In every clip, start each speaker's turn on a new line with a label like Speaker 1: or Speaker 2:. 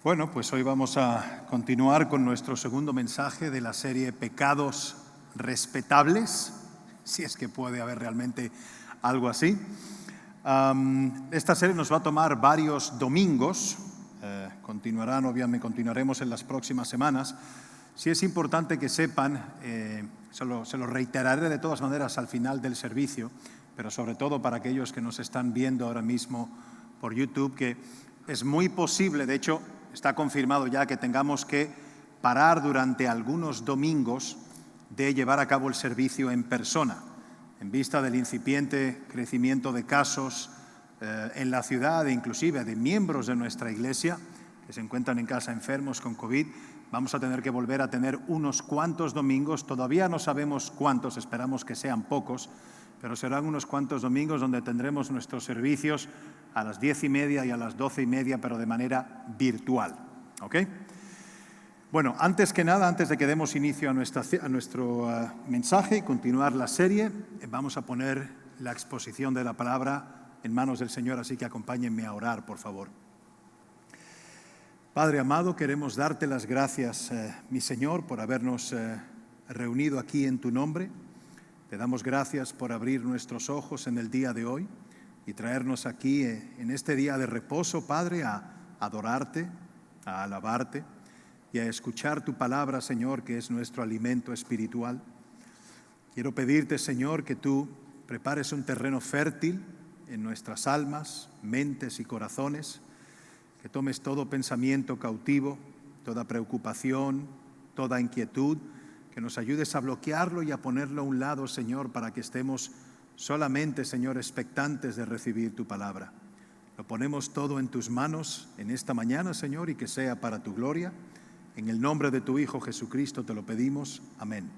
Speaker 1: Bueno, pues hoy vamos a continuar con nuestro segundo mensaje de la serie Pecados Respetables, si es que puede haber realmente algo así. Esta serie nos va a tomar varios domingos, continuaremos en las próximas semanas. Sí es importante que sepan, se lo reiteraré de todas maneras al final del servicio, pero sobre todo para aquellos que nos están viendo ahora mismo por YouTube, que es muy posible, de hecho, está confirmado ya que tengamos que parar durante algunos domingos de llevar a cabo el servicio en persona, en vista del incipiente crecimiento de casos en la ciudad e inclusive de miembros de nuestra iglesia que se encuentran en casa enfermos con COVID. Vamos a tener que volver a tener unos cuantos domingos, todavía no sabemos cuántos, esperamos que sean pocos, pero serán unos cuantos domingos donde tendremos nuestros servicios a las 10:30 y a las 12:30, pero de manera virtual. ¿Ok? Bueno, antes que nada, antes de que demos inicio a nuestro mensaje y continuar la serie, vamos a poner la exposición de la palabra en manos del Señor, así que acompáñenme a orar, por favor. Padre amado, queremos darte las gracias, mi Señor, por habernos reunido aquí en tu nombre. Te damos gracias por abrir nuestros ojos en el día de hoy y traernos aquí en este día de reposo, Padre, a adorarte, a alabarte y a escuchar tu palabra, Señor, que es nuestro alimento espiritual. Quiero pedirte, Señor, que tú prepares un terreno fértil en nuestras almas, mentes y corazones, que tomes todo pensamiento cautivo, toda preocupación, toda inquietud, que nos ayudes a bloquearlo y a ponerlo a un lado, Señor, para que estemos solamente, Señor, expectantes de recibir tu palabra. Lo ponemos todo en tus manos en esta mañana, Señor, y que sea para tu gloria. En el nombre de tu Hijo Jesucristo te lo pedimos. Amén.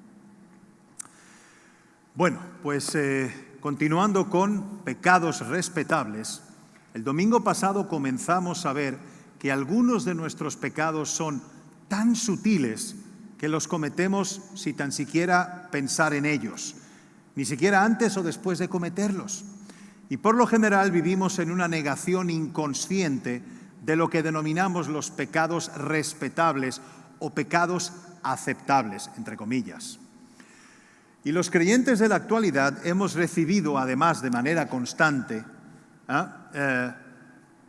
Speaker 1: Bueno, pues continuando con pecados respetables, el domingo pasado comenzamos a ver que algunos de nuestros pecados son tan sutiles que los cometemos sin tan siquiera pensar en ellos, ni siquiera antes o después de cometerlos. Y por lo general vivimos en una negación inconsciente de lo que denominamos los pecados respetables o pecados aceptables, entre comillas. Y los creyentes de la actualidad hemos recibido, además de manera constante,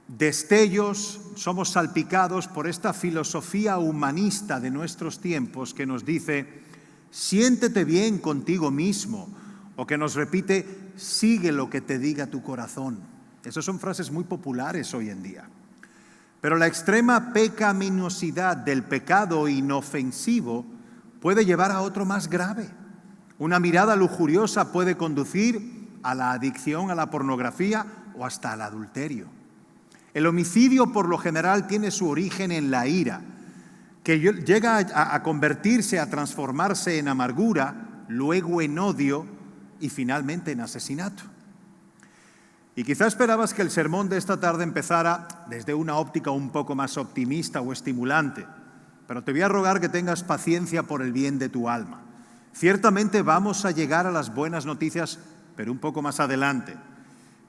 Speaker 1: destellos, somos salpicados por esta filosofía humanista de nuestros tiempos que nos dice, siéntete bien contigo mismo, o que nos repite, sigue lo que te diga tu corazón. Esas son frases muy populares hoy en día. Pero la extrema pecaminosidad del pecado inofensivo puede llevar a otro más grave. Una mirada lujuriosa puede conducir a la adicción a la pornografía o hasta al adulterio. El homicidio por lo general tiene su origen en la ira, que llega a convertirse, a transformarse en amargura, luego en odio y finalmente en asesinato. Y quizá esperabas que el sermón de esta tarde empezara desde una óptica un poco más optimista o estimulante, pero te voy a rogar que tengas paciencia por el bien de tu alma. Ciertamente vamos a llegar a las buenas noticias, pero un poco más adelante.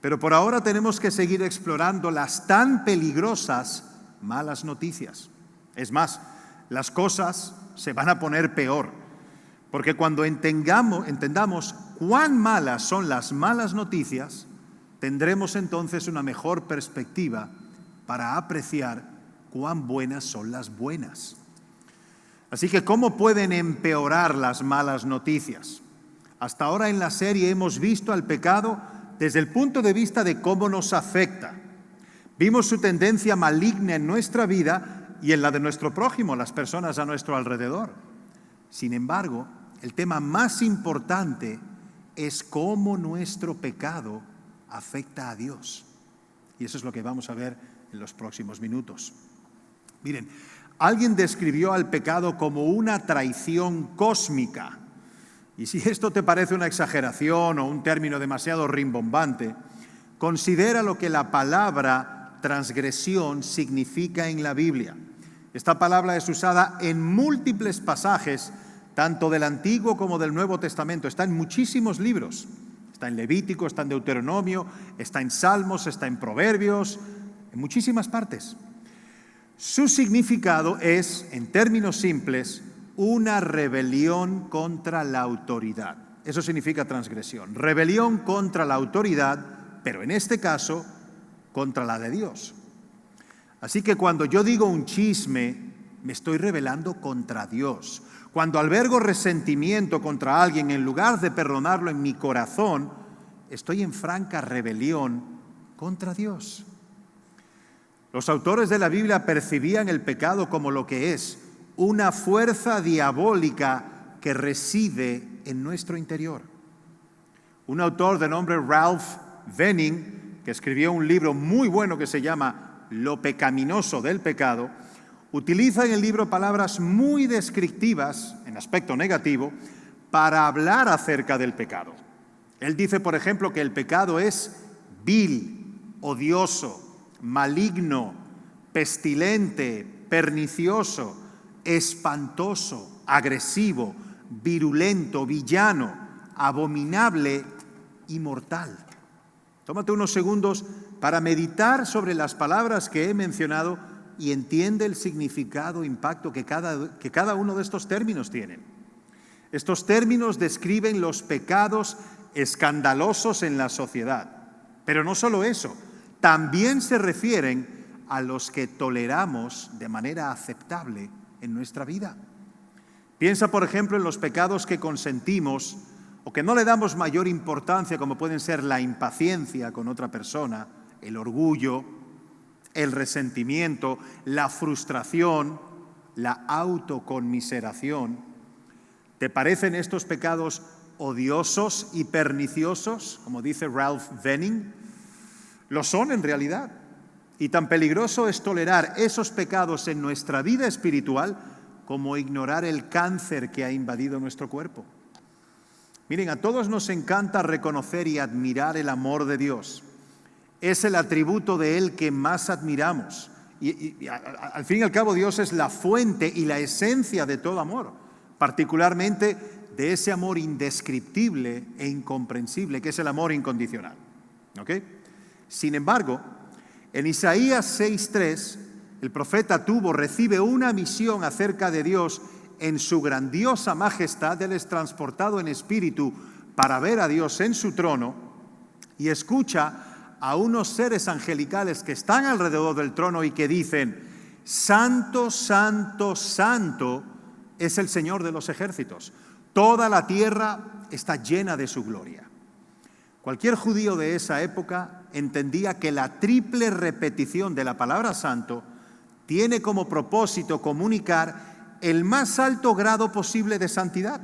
Speaker 1: Pero por ahora tenemos que seguir explorando las tan peligrosas malas noticias. Es más, las cosas se van a poner peor, porque cuando entendamos cuán malas son las malas noticias, tendremos entonces una mejor perspectiva para apreciar cuán buenas son las buenas. Así que, ¿cómo pueden empeorar las malas noticias? Hasta ahora en la serie hemos visto al pecado desde el punto de vista de cómo nos afecta. Vimos su tendencia maligna en nuestra vida y en la de nuestro prójimo, las personas a nuestro alrededor. Sin embargo, el tema más importante es cómo nuestro pecado afecta a Dios. Y eso es lo que vamos a ver en los próximos minutos. Miren, alguien describió al pecado como una traición cósmica. Y si esto te parece una exageración o un término demasiado rimbombante, considera lo que la palabra transgresión significa en la Biblia. Esta palabra es usada en múltiples pasajes, tanto del Antiguo como del Nuevo Testamento. Está en muchísimos libros. Está en Levítico, está en Deuteronomio, está en Salmos, está en Proverbios, en muchísimas partes. Su significado es, en términos simples, una rebelión contra la autoridad. Eso significa transgresión. Rebelión contra la autoridad, pero en este caso, contra la de Dios. Así que cuando yo digo un chisme, me estoy rebelando contra Dios. Cuando albergo resentimiento contra alguien, en lugar de perdonarlo en mi corazón, estoy en franca rebelión contra Dios. Los autores de la Biblia percibían el pecado como lo que es, una fuerza diabólica que reside en nuestro interior. Un autor de nombre Ralph Venning, que escribió un libro muy bueno que se llama Lo pecaminoso del pecado, utiliza en el libro palabras muy descriptivas, en aspecto negativo, para hablar acerca del pecado. Él dice, por ejemplo, que el pecado es vil, odioso, maligno, pestilente, pernicioso, espantoso, agresivo, virulento, villano, abominable y mortal. Tómate unos segundos para meditar sobre las palabras que he mencionado y entiende el significado, impacto que cada uno de estos términos tienen. Estos términos describen los pecados escandalosos en la sociedad. Pero no solo eso, también se refieren a los que toleramos de manera aceptable en nuestra vida. Piensa, por ejemplo, en los pecados que consentimos o que no le damos mayor importancia, como pueden ser la impaciencia con otra persona, el orgullo, el resentimiento, la frustración, la autoconmiseración. ¿Te parecen estos pecados odiosos y perniciosos, como dice Ralph Venning? Lo son en realidad. Y tan peligroso es tolerar esos pecados en nuestra vida espiritual como ignorar el cáncer que ha invadido nuestro cuerpo. Miren, a todos nos encanta reconocer y admirar el amor de Dios. Es el atributo de Él que más admiramos. Y al fin y al cabo, Dios es la fuente y la esencia de todo amor, particularmente de ese amor indescriptible e incomprensible, que es el amor incondicional. ¿Ok? Sin embargo, en Isaías 6:3, el profeta recibe una misión acerca de Dios en su grandiosa majestad. Él es transportado en espíritu para ver a Dios en su trono y escucha a unos seres angelicales que están alrededor del trono y que dicen: Santo, santo, santo es el Señor de los ejércitos. Toda la tierra está llena de su gloria. Cualquier judío de esa época entendía que la triple repetición de la palabra santo tiene como propósito comunicar el más alto grado posible de santidad.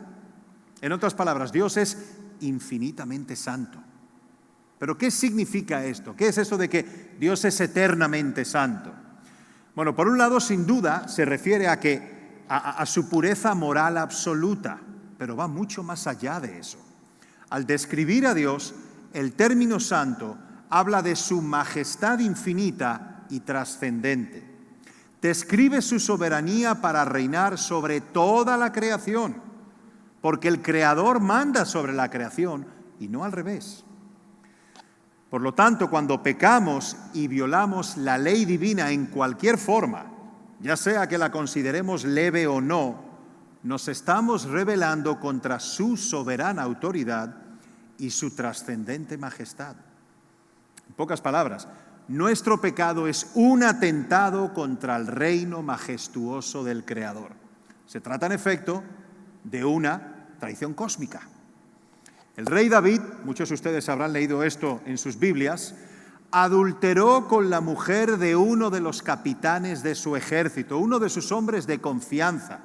Speaker 1: En otras palabras, Dios es infinitamente santo. ¿Pero qué significa esto? ¿Qué es eso de que Dios es eternamente santo? Bueno, por un lado, sin duda, se refiere a su pureza moral absoluta, pero va mucho más allá de eso. Al describir a Dios, el término santo habla de su majestad infinita y trascendente. Describe su soberanía para reinar sobre toda la creación, porque el Creador manda sobre la creación y no al revés. Por lo tanto, cuando pecamos y violamos la ley divina en cualquier forma, ya sea que la consideremos leve o no, nos estamos rebelando contra su soberana autoridad y su trascendente majestad. En pocas palabras, nuestro pecado es un atentado contra el reino majestuoso del Creador. Se trata, en efecto, de una traición cósmica. El rey David, muchos de ustedes habrán leído esto en sus Biblias, adulteró con la mujer de uno de los capitanes de su ejército, uno de sus hombres de confianza.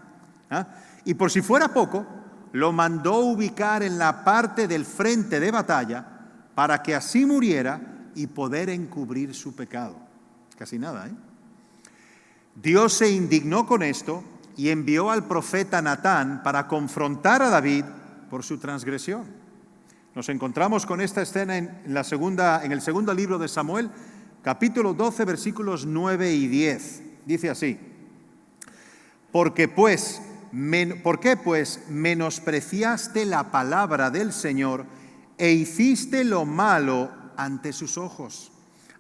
Speaker 1: Y por si fuera poco, lo mandó ubicar en la parte del frente de batalla para que así muriera y poder encubrir su pecado. Casi nada, ¿eh? Dios se indignó con esto y envió al profeta Natán para confrontar a David por su transgresión. Nos encontramos con esta escena en el segundo libro de Samuel, capítulo 12, versículos 9 y 10. Dice así: ¿Por qué pues menospreciaste la palabra del Señor e hiciste lo malo ante sus ojos?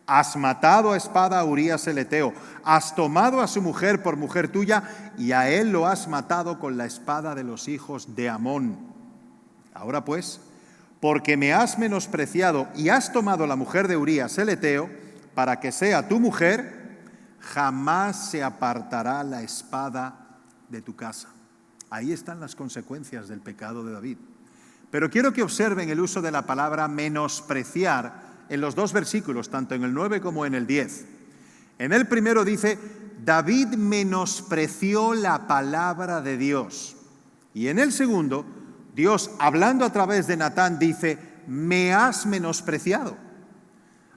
Speaker 1: Has matado a espada a Urías el Eteo, has tomado a su mujer por mujer tuya y a él lo has matado con la espada de los hijos de Amón. Ahora pues, porque me has menospreciado y has tomado la mujer de Urías el Eteo para que sea tu mujer, jamás se apartará la espada de tu casa. Ahí están las consecuencias del pecado de David. Pero quiero que observen el uso de la palabra menospreciar en los dos versículos, tanto en el 9 como en el 10. En el primero dice, David menospreció la palabra de Dios. Y en el segundo, Dios, hablando a través de Natán, dice, me has menospreciado.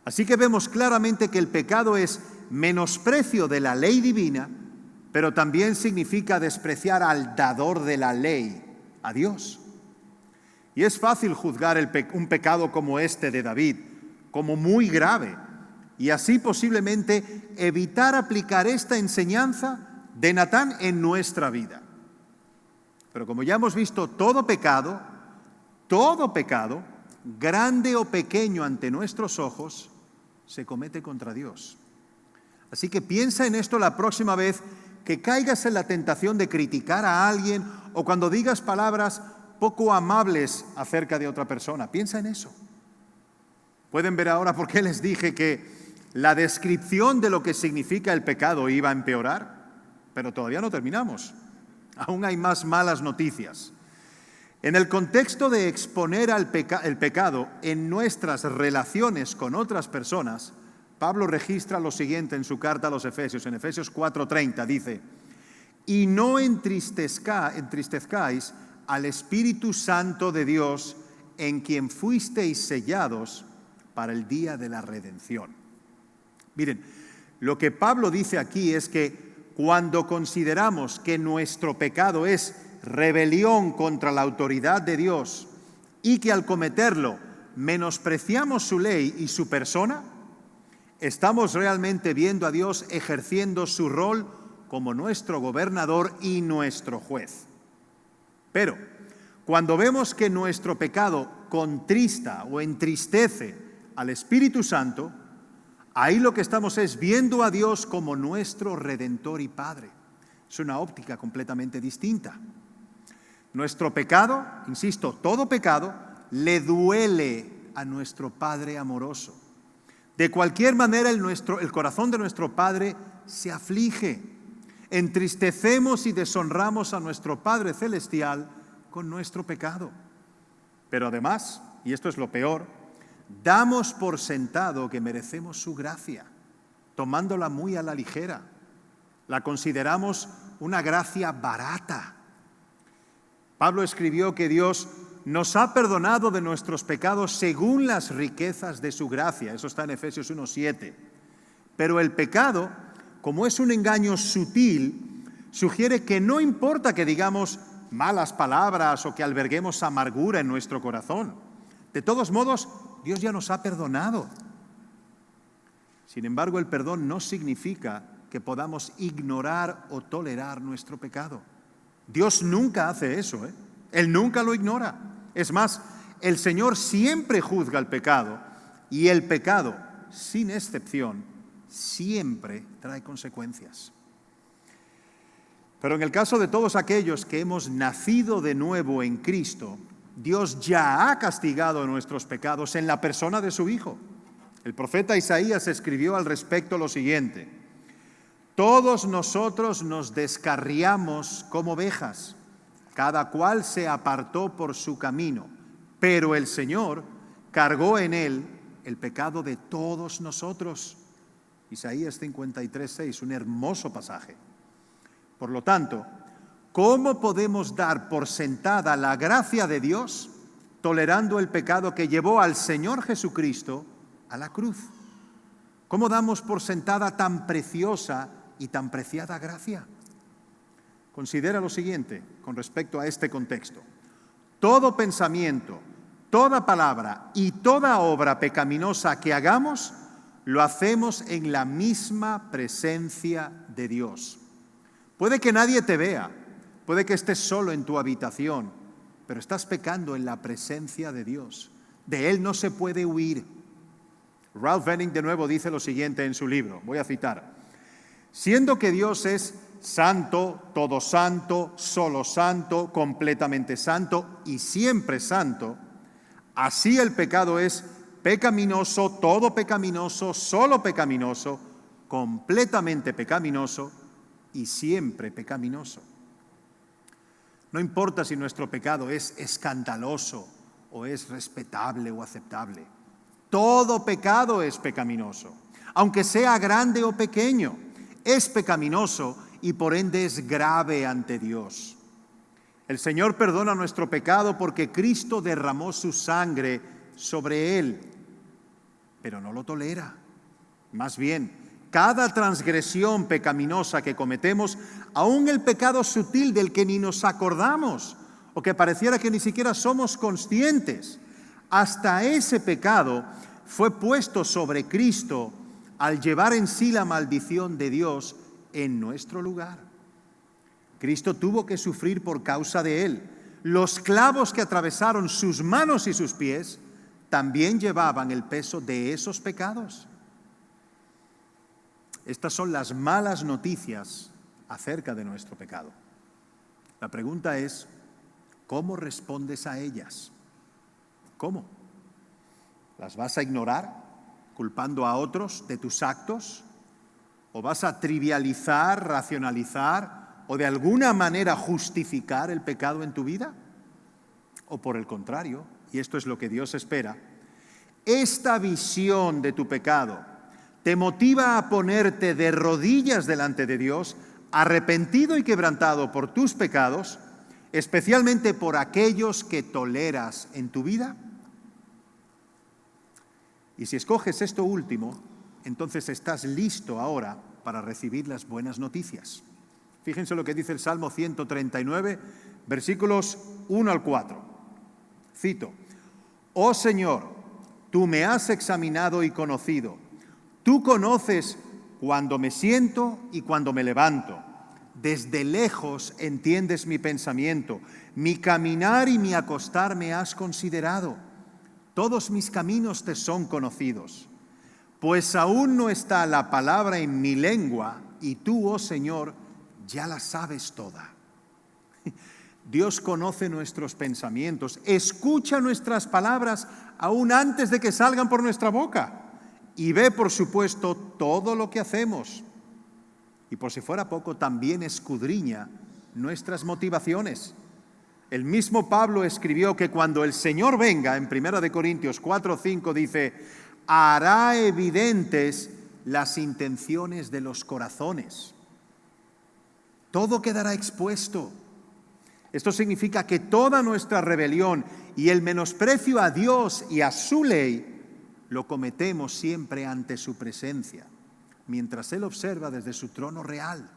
Speaker 1: Así que vemos claramente que el pecado es menosprecio de la ley divina, pero también significa despreciar al dador de la ley, a Dios. Y es fácil juzgar un pecado como este de David como muy grave y así posiblemente evitar aplicar esta enseñanza de Natán en nuestra vida. Pero como ya hemos visto, todo pecado, grande o pequeño ante nuestros ojos, se comete contra Dios. Así que piensa en esto la próxima vez que caigas en la tentación de criticar a alguien o cuando digas palabras poco amables acerca de otra persona. Piensa en eso. Pueden ver ahora por qué les dije que la descripción de lo que significa el pecado iba a empeorar, pero todavía no terminamos. Aún hay más malas noticias. En el contexto de exponer el pecado en nuestras relaciones con otras personas, Pablo registra lo siguiente en su carta a los Efesios. En Efesios 4:30 dice, y no entristezcáis al Espíritu Santo de Dios, en quien fuisteis sellados para el día de la redención. Miren, lo que Pablo dice aquí es que cuando consideramos que nuestro pecado es rebelión contra la autoridad de Dios y que al cometerlo menospreciamos su ley y su persona, estamos realmente viendo a Dios ejerciendo su rol como nuestro gobernador y nuestro juez. Pero cuando vemos que nuestro pecado contrista o entristece al Espíritu Santo, ahí lo que estamos es viendo a Dios como nuestro Redentor y Padre. Es una óptica completamente distinta. Nuestro pecado, insisto, todo pecado, le duele a nuestro Padre amoroso. De cualquier manera, el corazón de nuestro Padre se aflige. Entristecemos y deshonramos a nuestro Padre Celestial con nuestro pecado. Pero además, y esto es lo peor, damos por sentado que merecemos su gracia, tomándola muy a la ligera. La consideramos una gracia barata. Pablo escribió que Dios nos ha perdonado de nuestros pecados según las riquezas de su gracia. Eso está en Efesios 1:7. Pero el pecado, como es un engaño sutil, sugiere que no importa que digamos malas palabras o que alberguemos amargura en nuestro corazón. De todos modos, Dios ya nos ha perdonado. Sin embargo, el perdón no significa que podamos ignorar o tolerar nuestro pecado. Dios nunca hace eso, ¿eh? Él nunca lo ignora. Es más, el Señor siempre juzga el pecado y el pecado, sin excepción, siempre trae consecuencias. Pero en el caso de todos aquellos que hemos nacido de nuevo en Cristo, Dios ya ha castigado nuestros pecados en la persona de su Hijo. El profeta Isaías escribió al respecto lo siguiente: todos nosotros nos descarriamos como ovejas, cada cual se apartó por su camino, pero el Señor cargó en él el pecado de todos nosotros. Isaías 53:6, un hermoso pasaje. Por lo tanto, ¿cómo podemos dar por sentada la gracia de Dios tolerando el pecado que llevó al Señor Jesucristo a la cruz? ¿Cómo damos por sentada tan preciosa y tan preciada gracia? Considera lo siguiente con respecto a este contexto. Todo pensamiento, toda palabra y toda obra pecaminosa que hagamos, lo hacemos en la misma presencia de Dios. Puede que nadie te vea, puede que estés solo en tu habitación, pero estás pecando en la presencia de Dios. De Él no se puede huir. Ralph Venning de nuevo dice lo siguiente en su libro, voy a citar: siendo que Dios es santo, todo santo, solo santo, completamente santo y siempre santo, así el pecado es pecaminoso, todo pecaminoso, solo pecaminoso, completamente pecaminoso y siempre pecaminoso. No importa si nuestro pecado es escandaloso o es respetable o aceptable. Todo pecado es pecaminoso, aunque sea grande o pequeño. Es pecaminoso y por ende es grave ante Dios. El Señor perdona nuestro pecado porque Cristo derramó su sangre sobre él, pero no lo tolera. Más bien, cada transgresión pecaminosa que cometemos, aun el pecado sutil del que ni nos acordamos o que pareciera que ni siquiera somos conscientes, hasta ese pecado fue puesto sobre Cristo al llevar en sí la maldición de Dios en nuestro lugar. Cristo tuvo que sufrir por causa de él. Los clavos que atravesaron sus manos y sus pies también llevaban el peso de esos pecados. Estas son las malas noticias acerca de nuestro pecado. La pregunta es, ¿cómo respondes a ellas? ¿Cómo? ¿Las vas a ignorar, culpando a otros de tus actos? ¿O vas a trivializar, racionalizar o de alguna manera justificar el pecado en tu vida? ¿O por el contrario, y esto es lo que Dios espera, esta visión de tu pecado te motiva a ponerte de rodillas delante de Dios, arrepentido y quebrantado por tus pecados, especialmente por aquellos que toleras en tu vida? Y si escoges esto último, entonces estás listo ahora para recibir las buenas noticias. Fíjense lo que dice el Salmo 139, versículos 1 al 4. Cito: Oh Señor, tú me has examinado y conocido. Tú conoces cuando me siento y cuando me levanto. Desde lejos entiendes mi pensamiento. Mi caminar y mi acostar me has considerado. Todos mis caminos te son conocidos. Pues aún no está la palabra en mi lengua y tú, oh Señor, ya la sabes toda. Dios conoce nuestros pensamientos, escucha nuestras palabras aún antes de que salgan por nuestra boca y ve, por supuesto, todo lo que hacemos. Y por si fuera poco, también escudriña nuestras motivaciones. El mismo Pablo escribió que cuando el Señor venga, en 1 Corintios 4:5 dice, hará evidentes las intenciones de los corazones. Todo quedará expuesto. Esto significa que toda nuestra rebelión y el menosprecio a Dios y a su ley lo cometemos siempre ante su presencia, mientras Él observa desde su trono real.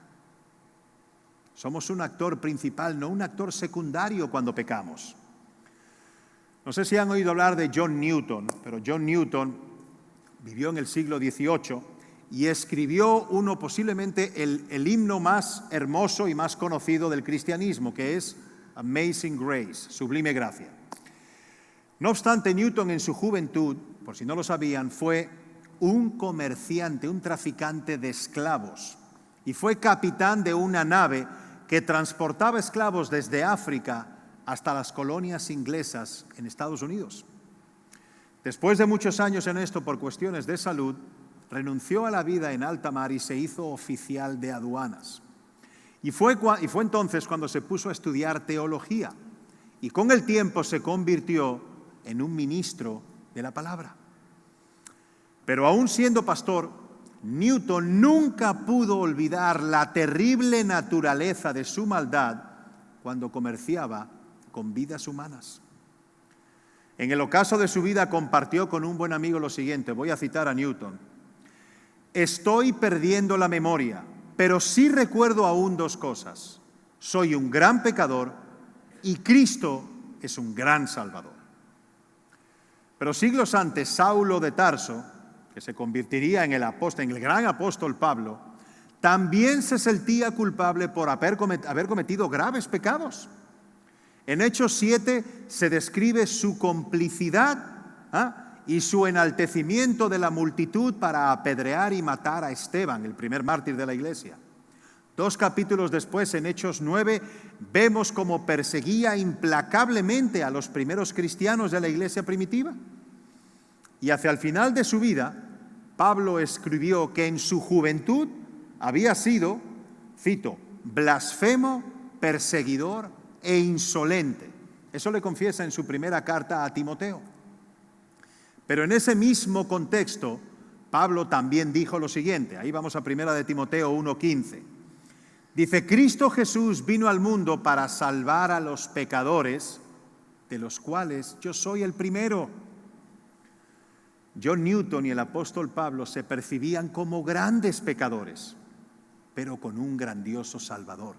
Speaker 1: Somos un actor principal, no un actor secundario cuando pecamos. No sé si han oído hablar de John Newton, pero John Newton vivió en el siglo XVIII y escribió posiblemente el himno más hermoso y más conocido del cristianismo, que es Amazing Grace, Sublime Gracia. No obstante, Newton en su juventud, por si no lo sabían, fue un comerciante, un traficante de esclavos, y fue capitán de una nave que transportaba esclavos desde África hasta las colonias inglesas en Estados Unidos. Después de muchos años en esto, por cuestiones de salud, renunció a la vida en alta mar y se hizo oficial de aduanas. Y fue entonces cuando se puso a estudiar teología y con el tiempo se convirtió en un ministro de la palabra. Pero aún siendo pastor, Newton nunca pudo olvidar la terrible naturaleza de su maldad cuando comerciaba con vidas humanas. En el ocaso de su vida compartió con un buen amigo lo siguiente, voy a citar a Newton: estoy perdiendo la memoria, pero sí recuerdo aún dos cosas. Soy un gran pecador y Cristo es un gran Salvador. Pero siglos antes, Saulo de Tarso, que se convertiría en el gran apóstol Pablo, también se sentía culpable por haber cometido graves pecados. En Hechos 7 se describe su complicidad y su enaltecimiento de la multitud para apedrear y matar a Esteban, el primer mártir de la iglesia. 2 capítulos después, en Hechos 9, vemos cómo perseguía implacablemente a los primeros cristianos de la iglesia primitiva. Y hacia el final de su vida, Pablo escribió que en su juventud había sido, cito, blasfemo, perseguidor e insolente. Eso le confiesa en su primera carta a Timoteo. Pero en ese mismo contexto, Pablo también dijo lo siguiente. Ahí vamos a 1 de Timoteo 1:15. Dice, Cristo Jesús vino al mundo para salvar a los pecadores, de los cuales yo soy el primero. John Newton y el apóstol Pablo se percibían como grandes pecadores, pero con un grandioso Salvador.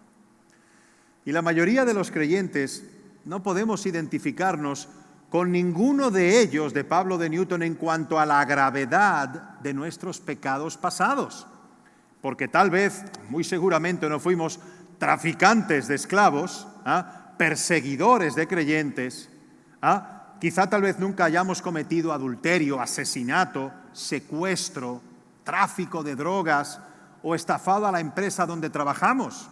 Speaker 1: Y la mayoría de los creyentes no podemos identificarnos con ninguno de ellos, de Pablo, de Newton, en cuanto a la gravedad de nuestros pecados pasados. Porque tal vez, muy seguramente, no fuimos traficantes de esclavos, perseguidores de creyentes, quizá tal vez nunca hayamos cometido adulterio, asesinato, secuestro, tráfico de drogas o estafado a la empresa donde trabajamos.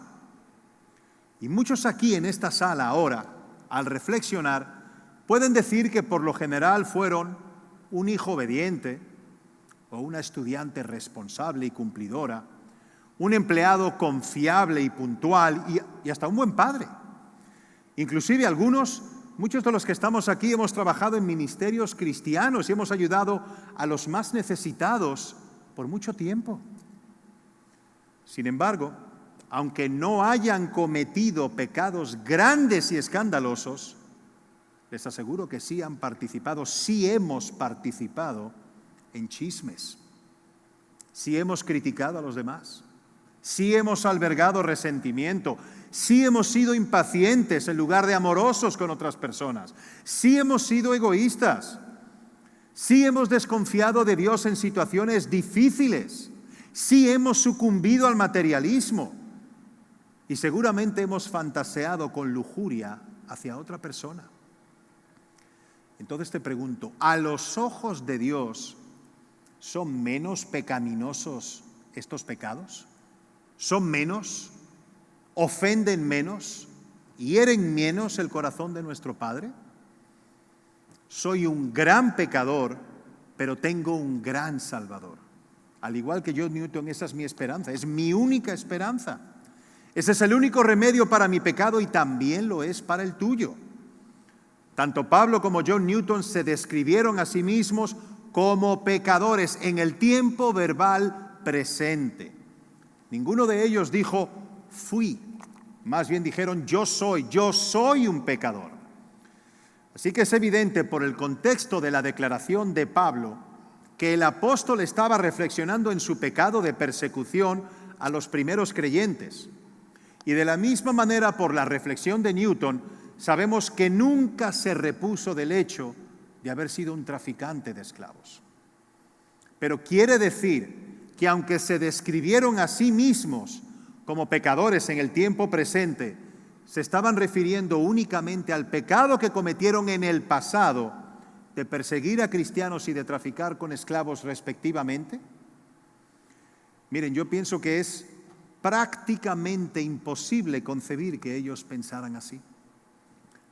Speaker 1: Y muchos aquí en esta sala ahora, al reflexionar, pueden decir que por lo general fueron un hijo obediente o una estudiante responsable y cumplidora, un empleado confiable y puntual y hasta un buen padre. Inclusive muchos de los que estamos aquí hemos trabajado en ministerios cristianos y hemos ayudado a los más necesitados por mucho tiempo. Sin embargo, aunque no hayan cometido pecados grandes y escandalosos, les aseguro que sí hemos participado en chismes, sí hemos criticado a los demás, sí hemos albergado resentimiento, sí hemos sido impacientes en lugar de amorosos con otras personas, sí hemos sido egoístas, sí hemos desconfiado de Dios en situaciones difíciles, sí hemos sucumbido al materialismo y seguramente hemos fantaseado con lujuria hacia otra persona. Entonces te pregunto, ¿a los ojos de Dios son menos pecaminosos estos pecados? ¿Son menos? ¿Ofenden menos? ¿Hieren menos el corazón de nuestro Padre? Soy un gran pecador, pero tengo un gran Salvador. Al igual que John Newton, esa es mi esperanza, es mi única esperanza. Ese es el único remedio para mi pecado y también lo es para el tuyo. Tanto Pablo como John Newton se describieron a sí mismos como pecadores en el tiempo verbal presente. Ninguno de ellos dijo, fui. Más bien dijeron, yo soy un pecador. Así que es evidente por el contexto de la declaración de Pablo que el apóstol estaba reflexionando en su pecado de persecución a los primeros creyentes. Y de la misma manera, por la reflexión de Newton, sabemos que nunca se repuso del hecho de haber sido un traficante de esclavos. Pero quiere decir que aunque se describieron a sí mismos como pecadores en el tiempo presente, se estaban refiriendo únicamente al pecado que cometieron en el pasado de perseguir a cristianos y de traficar con esclavos respectivamente. Miren, yo pienso que es prácticamente imposible concebir que ellos pensaran así.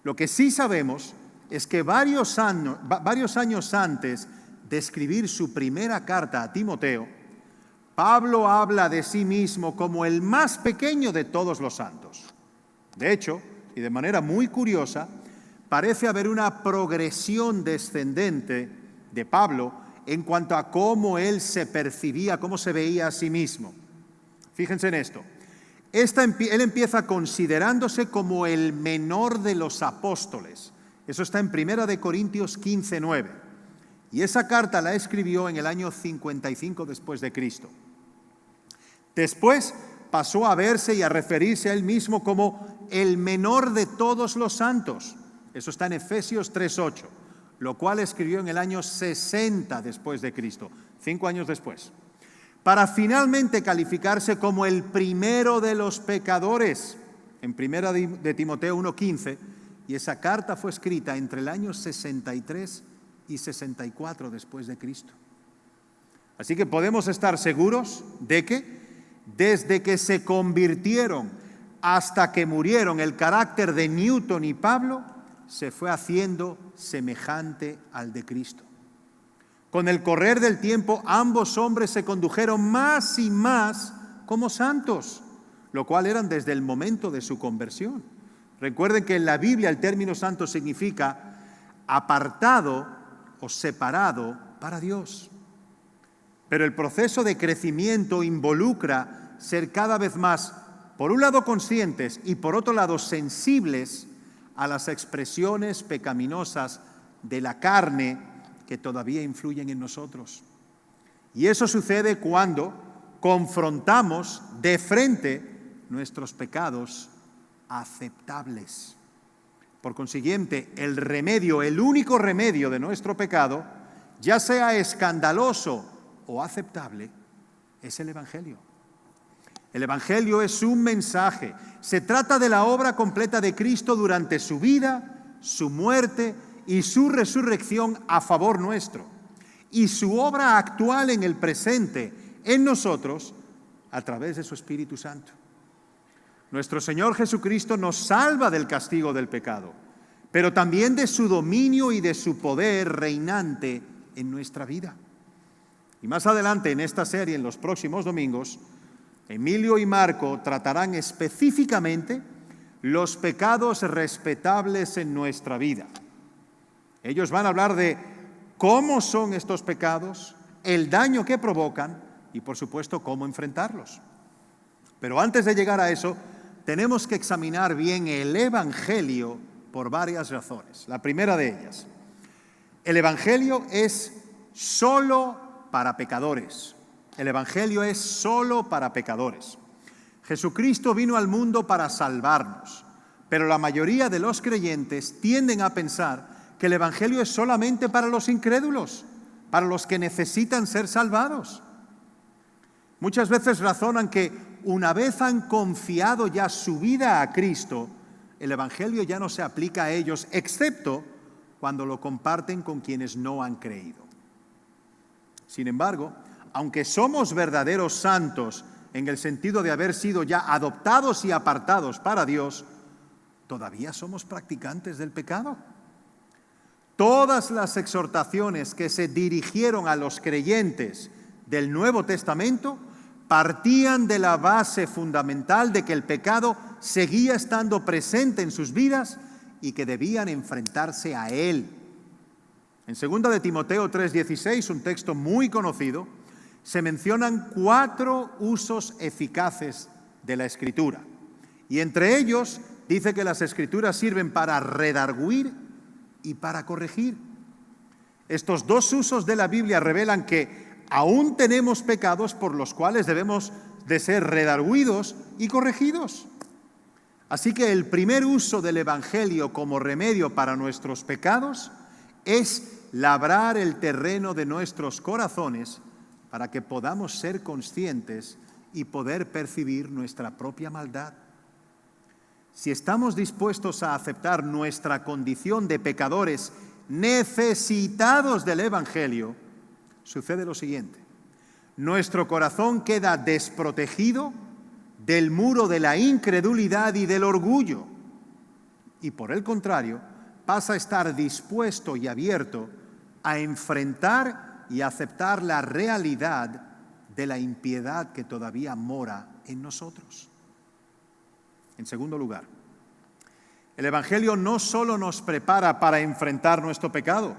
Speaker 1: Lo que sí sabemos es que varios años antes de escribir su primera carta a Timoteo, Pablo habla de sí mismo como el más pequeño de todos los santos. De hecho, y de manera muy curiosa, parece haber una progresión descendente de Pablo en cuanto a cómo él se percibía, cómo se veía a sí mismo. Fíjense en esto. Él empieza considerándose como el menor de los apóstoles. Eso está en 1 de Corintios 15:9. Y esa carta la escribió en el año 55 después de Cristo. Después pasó a verse y a referirse a él mismo como el menor de todos los santos. Eso está en Efesios 3:8, lo cual escribió en el año 60 después de Cristo, 5 años después, para finalmente calificarse como el primero de los pecadores, en 1 de Timoteo 1:15, y esa carta fue escrita entre el año 63 y 64 después de Cristo. Así que podemos estar seguros de que desde que se convirtieron hasta que murieron, el carácter de Newton y Pablo se fue haciendo semejante al de Cristo. Con el correr del tiempo, ambos hombres se condujeron más y más como santos, lo cual eran desde el momento de su conversión. Recuerden que en la Biblia el término santo significa apartado o separado para Dios. Pero el proceso de crecimiento involucra ser cada vez más, por un lado, conscientes y por otro lado, sensibles a las expresiones pecaminosas de la carne que todavía influyen en nosotros. Y eso sucede cuando confrontamos de frente nuestros pecados aceptables. Por consiguiente, el remedio, el único remedio de nuestro pecado, ya sea escandaloso o aceptable, es el Evangelio. El Evangelio es un mensaje. Se trata de la obra completa de Cristo durante su vida, su muerte y su resurrección a favor nuestro, y su obra actual en el presente, en nosotros, a través de su Espíritu Santo. Nuestro Señor Jesucristo nos salva del castigo del pecado, pero también de su dominio y de su poder reinante en nuestra vida. Y más adelante en esta serie, en los próximos domingos, Emilio y Marco tratarán específicamente los pecados respetables en nuestra vida. Ellos van a hablar de cómo son estos pecados, el daño que provocan y, por supuesto, cómo enfrentarlos. Pero antes de llegar a eso, tenemos que examinar bien el Evangelio por varias razones. La primera de ellas, el Evangelio es solo para pecadores. El Evangelio es solo para pecadores. Jesucristo vino al mundo para salvarnos, pero la mayoría de los creyentes tienden a pensar que el Evangelio es solamente para los incrédulos, para los que necesitan ser salvados. Muchas veces razonan que una vez han confiado ya su vida a Cristo, el Evangelio ya no se aplica a ellos, excepto cuando lo comparten con quienes no han creído. Sin embargo, aunque somos verdaderos santos en el sentido de haber sido ya adoptados y apartados para Dios, todavía somos practicantes del pecado. Todas las exhortaciones que se dirigieron a los creyentes del Nuevo Testamento partían de la base fundamental de que el pecado seguía estando presente en sus vidas y que debían enfrentarse a él. En 2 de Timoteo 3:16, un texto muy conocido, se mencionan 4 usos eficaces de la Escritura. Y entre ellos dice que las Escrituras sirven para redarguir y para corregir. Estos 2 usos de la Biblia revelan que aún tenemos pecados por los cuales debemos de ser redarguidos y corregidos. Así que el primer uso del Evangelio como remedio para nuestros pecados es labrar el terreno de nuestros corazones para que podamos ser conscientes y poder percibir nuestra propia maldad. Si estamos dispuestos a aceptar nuestra condición de pecadores necesitados del Evangelio, sucede lo siguiente: nuestro corazón queda desprotegido del muro de la incredulidad y del orgullo, y por el contrario, pasa a estar dispuesto y abierto a enfrentar y aceptar la realidad de la impiedad que todavía mora en nosotros. En segundo lugar, el Evangelio no solo nos prepara para enfrentar nuestro pecado,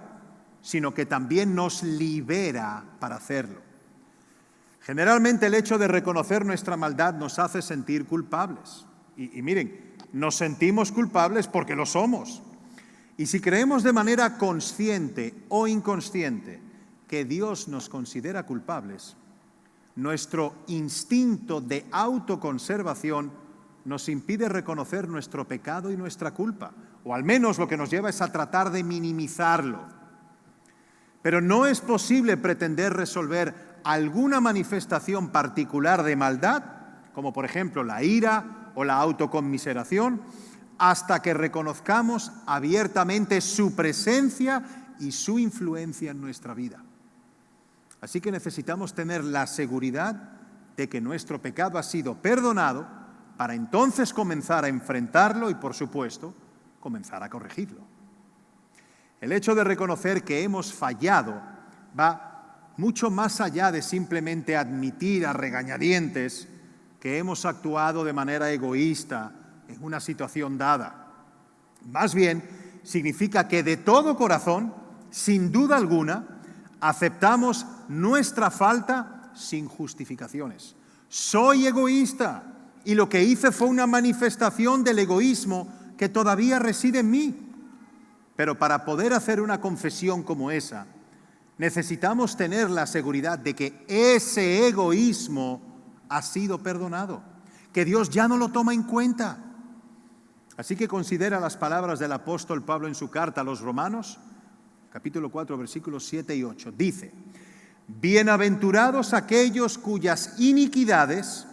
Speaker 1: sino que también nos libera para hacerlo. Generalmente el hecho de reconocer nuestra maldad nos hace sentir culpables. Y miren, nos sentimos culpables porque lo somos. Y si creemos de manera consciente o inconsciente que Dios nos considera culpables, nuestro instinto de autoconservación nos impide reconocer nuestro pecado y nuestra culpa, o al menos lo que nos lleva es a tratar de minimizarlo. Pero no es posible pretender resolver alguna manifestación particular de maldad, como por ejemplo la ira o la autoconmiseración, hasta que reconozcamos abiertamente su presencia y su influencia en nuestra vida. Así que necesitamos tener la seguridad de que nuestro pecado ha sido perdonado para entonces comenzar a enfrentarlo y, por supuesto, comenzar a corregirlo. El hecho de reconocer que hemos fallado va mucho más allá de simplemente admitir a regañadientes que hemos actuado de manera egoísta en una situación dada. Más bien, significa que de todo corazón, sin duda alguna, aceptamos nuestra falta sin justificaciones. Soy egoísta y lo que hice fue una manifestación del egoísmo que todavía reside en mí. Pero para poder hacer una confesión como esa, necesitamos tener la seguridad de que ese egoísmo ha sido perdonado, que Dios ya no lo toma en cuenta. Así que considera las palabras del apóstol Pablo en su carta a los Romanos, capítulo 4, versículos 7 y 8. Dice: bienaventurados aquellos cuyas iniquidades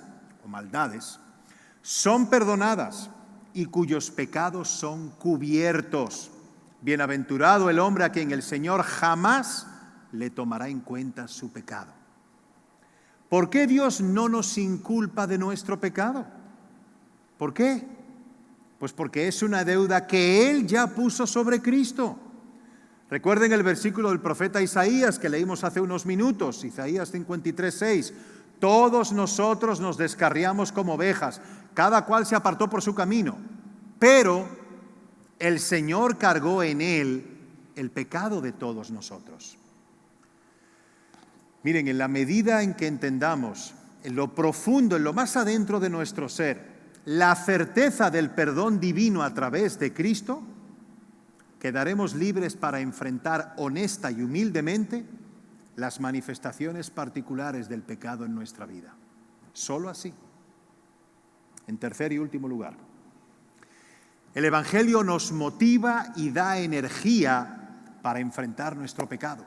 Speaker 1: o maldades son perdonadas y cuyos pecados son cubiertos. Bienaventurado el hombre a quien el Señor jamás le tomará en cuenta su pecado. ¿Por qué Dios no nos inculpa de nuestro pecado? ¿Por qué? Pues porque es una deuda que Él ya puso sobre Cristo. Recuerden el versículo del profeta Isaías que leímos hace unos minutos, Isaías 53:6. Todos nosotros nos descarriamos como ovejas, cada cual se apartó por su camino, pero el Señor cargó en Él el pecado de todos nosotros. Miren, en la medida en que entendamos en lo profundo, en lo más adentro de nuestro ser, la certeza del perdón divino a través de Cristo, quedaremos libres para enfrentar honesta y humildemente las manifestaciones particulares del pecado en nuestra vida. Solo así. En tercer y último lugar, el Evangelio nos motiva y da energía para enfrentar nuestro pecado.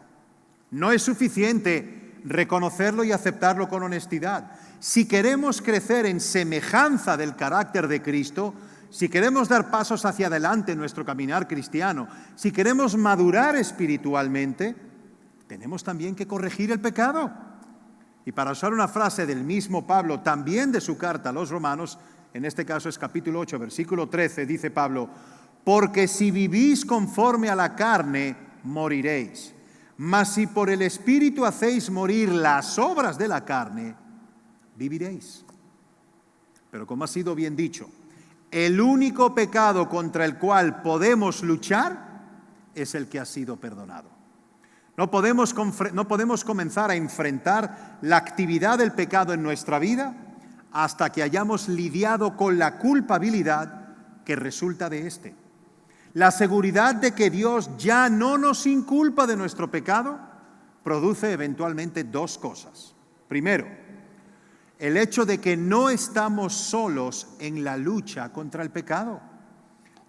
Speaker 1: No es suficiente reconocerlo y aceptarlo con honestidad. Si queremos crecer en semejanza del carácter de Cristo, si queremos dar pasos hacia adelante en nuestro caminar cristiano, si queremos madurar espiritualmente, tenemos también que corregir el pecado. Y para usar una frase del mismo Pablo, también de su carta a los Romanos, en este caso es capítulo 8, versículo 13, dice Pablo: porque si vivís conforme a la carne, moriréis. Mas si por el Espíritu hacéis morir las obras de la carne, viviréis. Pero como ha sido bien dicho, el único pecado contra el cual podemos luchar es el que ha sido perdonado. No podemos comenzar a enfrentar la actividad del pecado en nuestra vida hasta que hayamos lidiado con la culpabilidad que resulta de éste. La seguridad de que Dios ya no nos inculpa de nuestro pecado produce eventualmente dos cosas. Primero, el hecho de que no estamos solos en la lucha contra el pecado.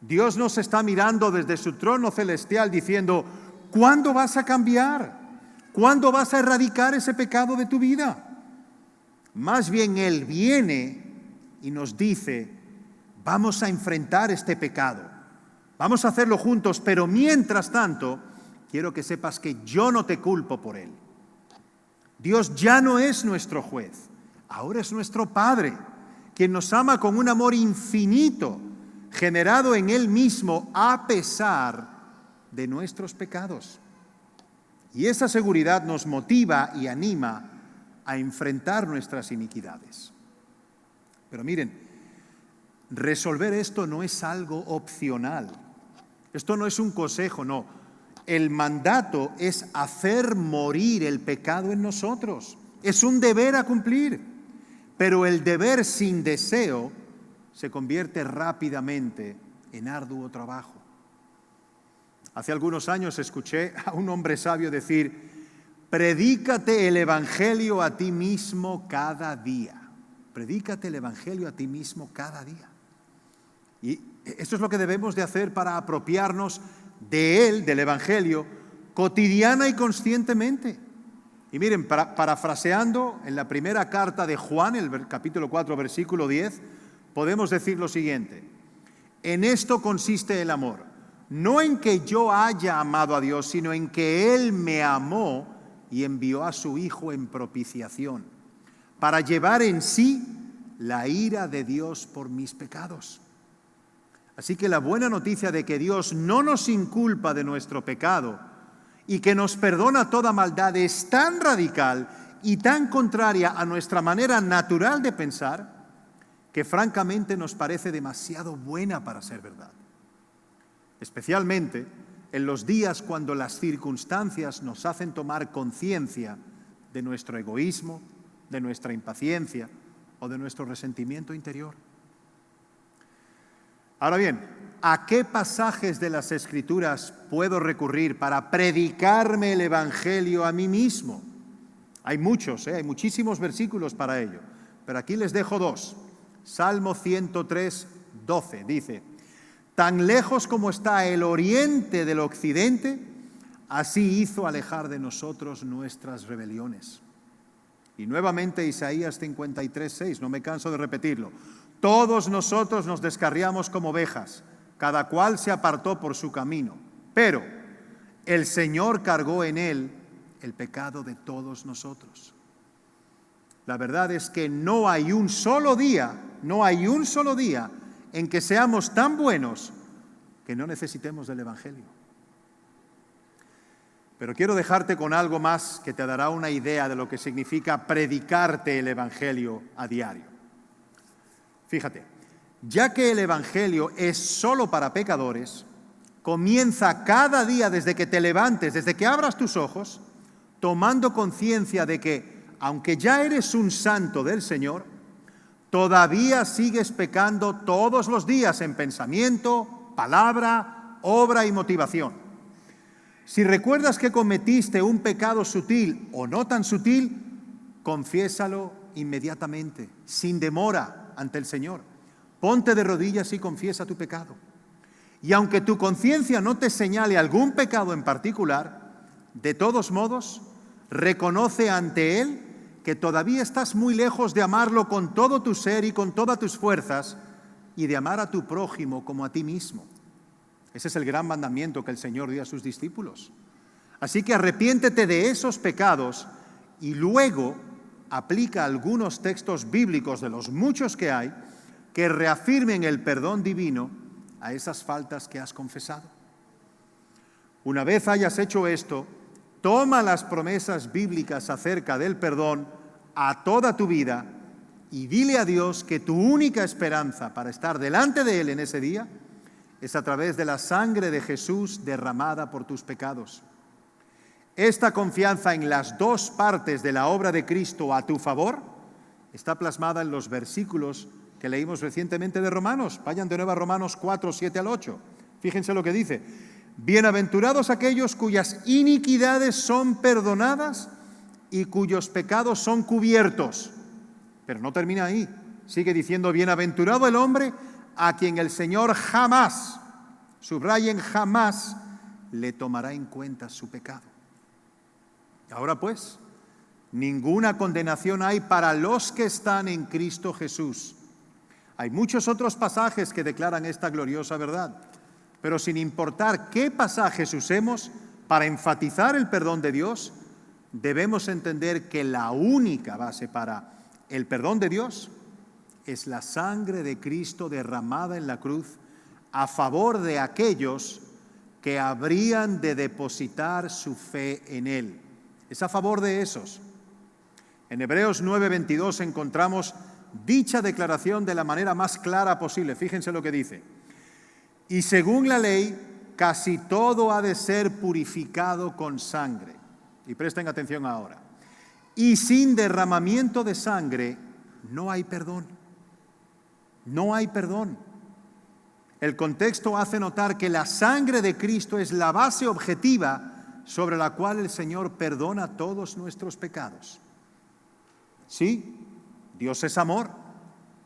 Speaker 1: Dios nos está mirando desde su trono celestial diciendo: ¿cuándo vas a cambiar? ¿Cuándo vas a erradicar ese pecado de tu vida? Más bien Él viene y nos dice: vamos a enfrentar este pecado. Vamos a hacerlo juntos, pero mientras tanto, quiero que sepas que yo no te culpo por él. Dios ya no es nuestro juez, ahora es nuestro Padre, quien nos ama con un amor infinito, generado en Él mismo a pesar de nuestros pecados. Y esa seguridad nos motiva y anima a enfrentar nuestras iniquidades. Pero miren, resolver esto no es algo opcional. Esto no es un consejo, no. El mandato es hacer morir el pecado en nosotros. Es un deber a cumplir. Pero el deber sin deseo se convierte rápidamente en arduo trabajo. Hace algunos años escuché a un hombre sabio decir: predícate el Evangelio a ti mismo cada día. Predícate el Evangelio a ti mismo cada día. Y esto es lo que debemos de hacer para apropiarnos de él, del Evangelio, cotidiana y conscientemente. Y miren, parafraseando en la primera carta de Juan, el capítulo 4, versículo 10, podemos decir lo siguiente: en esto consiste el amor, no en que yo haya amado a Dios, sino en que Él me amó y envió a su Hijo en propiciación, para llevar en sí la ira de Dios por mis pecados. Así que la buena noticia de que Dios no nos inculpa de nuestro pecado y que nos perdona toda maldad es tan radical y tan contraria a nuestra manera natural de pensar que francamente nos parece demasiado buena para ser verdad. Especialmente en los días cuando las circunstancias nos hacen tomar conciencia de nuestro egoísmo, de nuestra impaciencia o de nuestro resentimiento interior. Ahora bien, ¿a qué pasajes de las Escrituras puedo recurrir para predicarme el Evangelio a mí mismo? Hay muchos, hay muchísimos versículos para ello, pero aquí les dejo dos. Salmo 103, 12 dice: tan lejos como está el oriente del occidente, así hizo alejar de nosotros nuestras rebeliones. Y nuevamente Isaías 53, 6, no me canso de repetirlo: todos nosotros nos descarriamos como ovejas, cada cual se apartó por su camino, pero el Señor cargó en él el pecado de todos nosotros. La verdad es que no hay un solo día en que seamos tan buenos que no necesitemos del Evangelio. Pero quiero dejarte con algo más que te dará una idea de lo que significa predicarte el Evangelio a diario. Fíjate, ya que el Evangelio es solo para pecadores, comienza cada día desde que te levantes, desde que abras tus ojos, tomando conciencia de que, aunque ya eres un santo del Señor, todavía sigues pecando todos los días en pensamiento, palabra, obra y motivación. Si recuerdas que cometiste un pecado sutil o no tan sutil, confiésalo inmediatamente, sin demora, ante el Señor. Ponte de rodillas y confiesa tu pecado. Y aunque tu conciencia no te señale algún pecado en particular, de todos modos, reconoce ante Él que todavía estás muy lejos de amarlo con todo tu ser y con todas tus fuerzas, y de amar a tu prójimo como a ti mismo. Ese es el gran mandamiento que el Señor dio a sus discípulos. Así que arrepiéntete de esos pecados y luego aplica algunos textos bíblicos de los muchos que hay que reafirmen el perdón divino a esas faltas que has confesado. Una vez hayas hecho esto, toma las promesas bíblicas acerca del perdón a toda tu vida y dile a Dios que tu única esperanza para estar delante de Él en ese día es a través de la sangre de Jesús derramada por tus pecados. Esta confianza en las dos partes de la obra de Cristo a tu favor está plasmada en los versículos que leímos recientemente de Romanos. Vayan de nuevo a Romanos 4, 7 al 8. Fíjense lo que dice: bienaventurados aquellos cuyas iniquidades son perdonadas y cuyos pecados son cubiertos. Pero no termina ahí. Sigue diciendo: bienaventurado el hombre a quien el Señor jamás, subrayen jamás, le tomará en cuenta su pecado. Ahora pues, ninguna condenación hay para los que están en Cristo Jesús. Hay muchos otros pasajes que declaran esta gloriosa verdad, pero sin importar qué pasajes usemos para enfatizar el perdón de Dios, debemos entender que la única base para el perdón de Dios es la sangre de Cristo derramada en la cruz a favor de aquellos que habrían de depositar su fe en Él. Es a favor de esos. En Hebreos 9:22 encontramos dicha declaración de la manera más clara posible. Fíjense lo que dice: y según la ley, casi todo ha de ser purificado con sangre. Y presten atención ahora. Y sin derramamiento de sangre no hay perdón. No hay perdón. El contexto hace notar que la sangre de Cristo es la base objetiva sobre la cual el Señor perdona todos nuestros pecados. Sí, Dios es amor,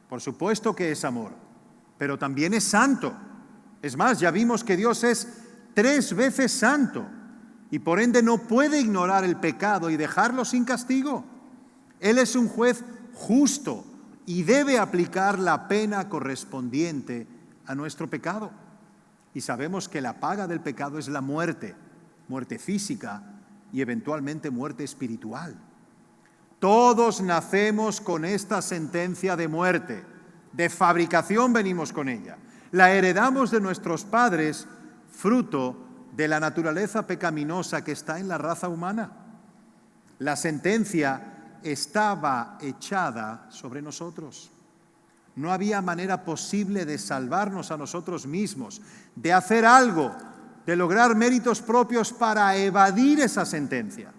Speaker 1: por supuesto que es amor, pero también es santo. Es más, ya vimos que Dios es 3 veces santo y por ende no puede ignorar el pecado y dejarlo sin castigo. Él es un juez justo y debe aplicar la pena correspondiente a nuestro pecado. y sabemos que la paga del pecado es la muerte, muerte física y eventualmente muerte espiritual. Todos nacemos con esta sentencia de muerte, de fabricación venimos con ella. La heredamos de nuestros padres, fruto de la naturaleza pecaminosa que está en la raza humana. La sentencia estaba echada sobre nosotros. No había manera posible de salvarnos a nosotros mismos, de hacer algo, de lograr méritos propios para evadir esa sentencia.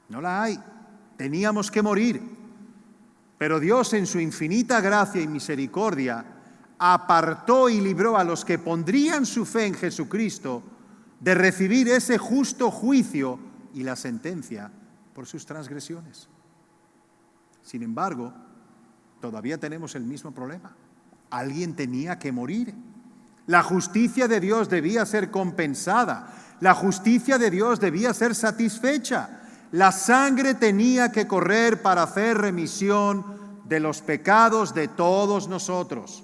Speaker 1: No la hay. Teníamos que morir. Pero Dios, en su infinita gracia y misericordia, apartó y libró a los que pondrían su fe en Jesucristo de recibir ese justo juicio y la sentencia por sus transgresiones. Sin embargo, todavía tenemos el mismo problema. Alguien tenía que morir. La justicia de Dios debía ser compensada. La justicia de Dios debía ser satisfecha. La sangre tenía que correr para hacer remisión de los pecados de todos nosotros.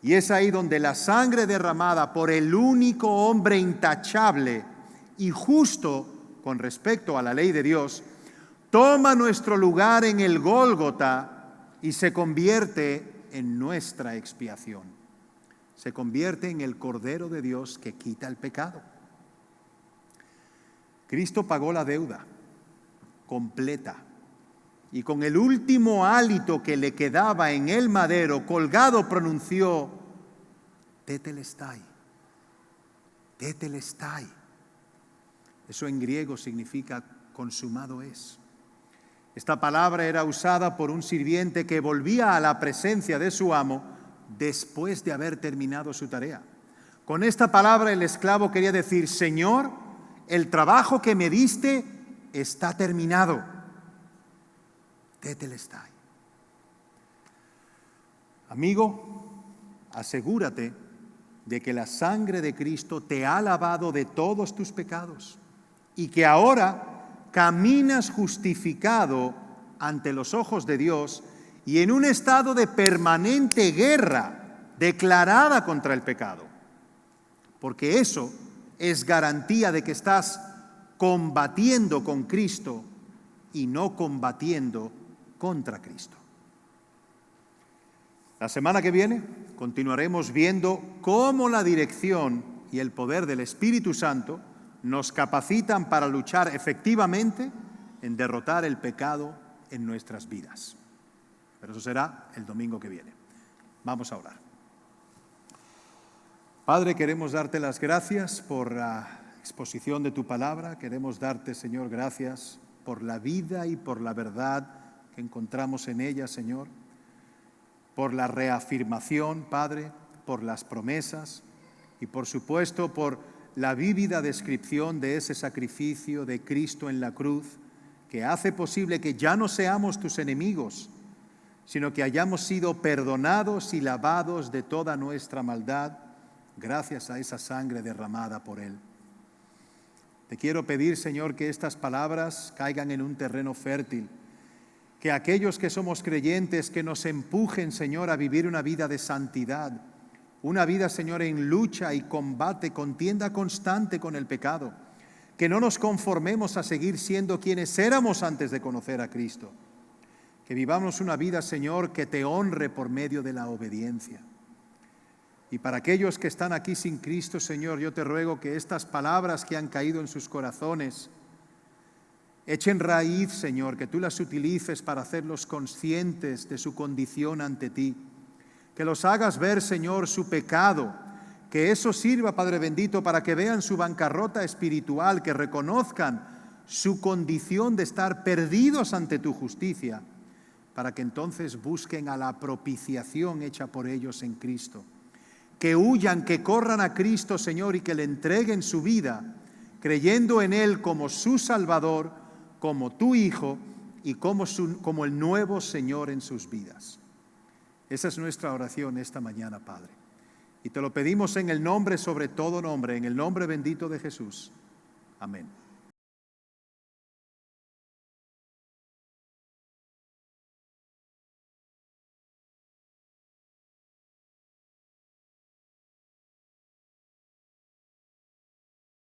Speaker 1: Y es ahí donde la sangre derramada por el único hombre intachable y justo con respecto a la ley de Dios, toma nuestro lugar en el Gólgota y se convierte en nuestra expiación. Se convierte en el Cordero de Dios que quita el pecado. Cristo pagó la deuda completa y con el último hálito que le quedaba en el madero colgado pronunció: Tetelestai, Tetelestai. Eso en griego significa consumado es. Esta palabra era usada por un sirviente que volvía a la presencia de su amo después de haber terminado su tarea. Con esta palabra el esclavo quería decir: Señor, el trabajo que me diste está terminado. Tetelestai. Amigo, asegúrate de que la sangre de Cristo te ha lavado de todos tus pecados y que ahora caminas justificado ante los ojos de Dios y en un estado de permanente guerra declarada contra el pecado. Porque eso es garantía de que estás combatiendo con Cristo y no combatiendo contra Cristo. La semana que viene continuaremos viendo cómo la dirección y el poder del Espíritu Santo nos capacitan para luchar efectivamente en derrotar el pecado en nuestras vidas. Pero eso será el domingo que viene. Vamos a orar. Padre, queremos darte las gracias por la exposición de tu palabra. Queremos darte, Señor, gracias por la vida y por la verdad que encontramos en ella, Señor. Por la reafirmación, Padre, por las promesas y por supuesto por la vívida descripción de ese sacrificio de Cristo en la cruz que hace posible que ya no seamos tus enemigos, sino que hayamos sido perdonados y lavados de toda nuestra maldad gracias a esa sangre derramada por Él. Te quiero pedir, Señor, que estas palabras caigan en un terreno fértil, que aquellos que somos creyentes, que nos empujen, Señor, a vivir una vida de santidad, una vida, Señor, en lucha y combate, contienda constante con el pecado, que no nos conformemos a seguir siendo quienes éramos antes de conocer a Cristo, que vivamos una vida, Señor, que te honre por medio de la obediencia. Y para aquellos que están aquí sin Cristo, Señor, yo te ruego que estas palabras que han caído en sus corazones echen raíz, Señor, que tú las utilices para hacerlos conscientes de su condición ante ti. Que los hagas ver, Señor, su pecado. Que eso sirva, Padre bendito, para que vean su bancarrota espiritual, que reconozcan su condición de estar perdidos ante tu justicia, para que entonces busquen a la propiciación hecha por ellos en Cristo. Que huyan, que corran a Cristo, Señor, y que le entreguen su vida, creyendo en Él como su Salvador, como tu Hijo y como el nuevo Señor en sus vidas. Esa es nuestra oración esta mañana, Padre. Y te lo pedimos en el nombre sobre todo nombre, en el nombre bendito de Jesús. Amén.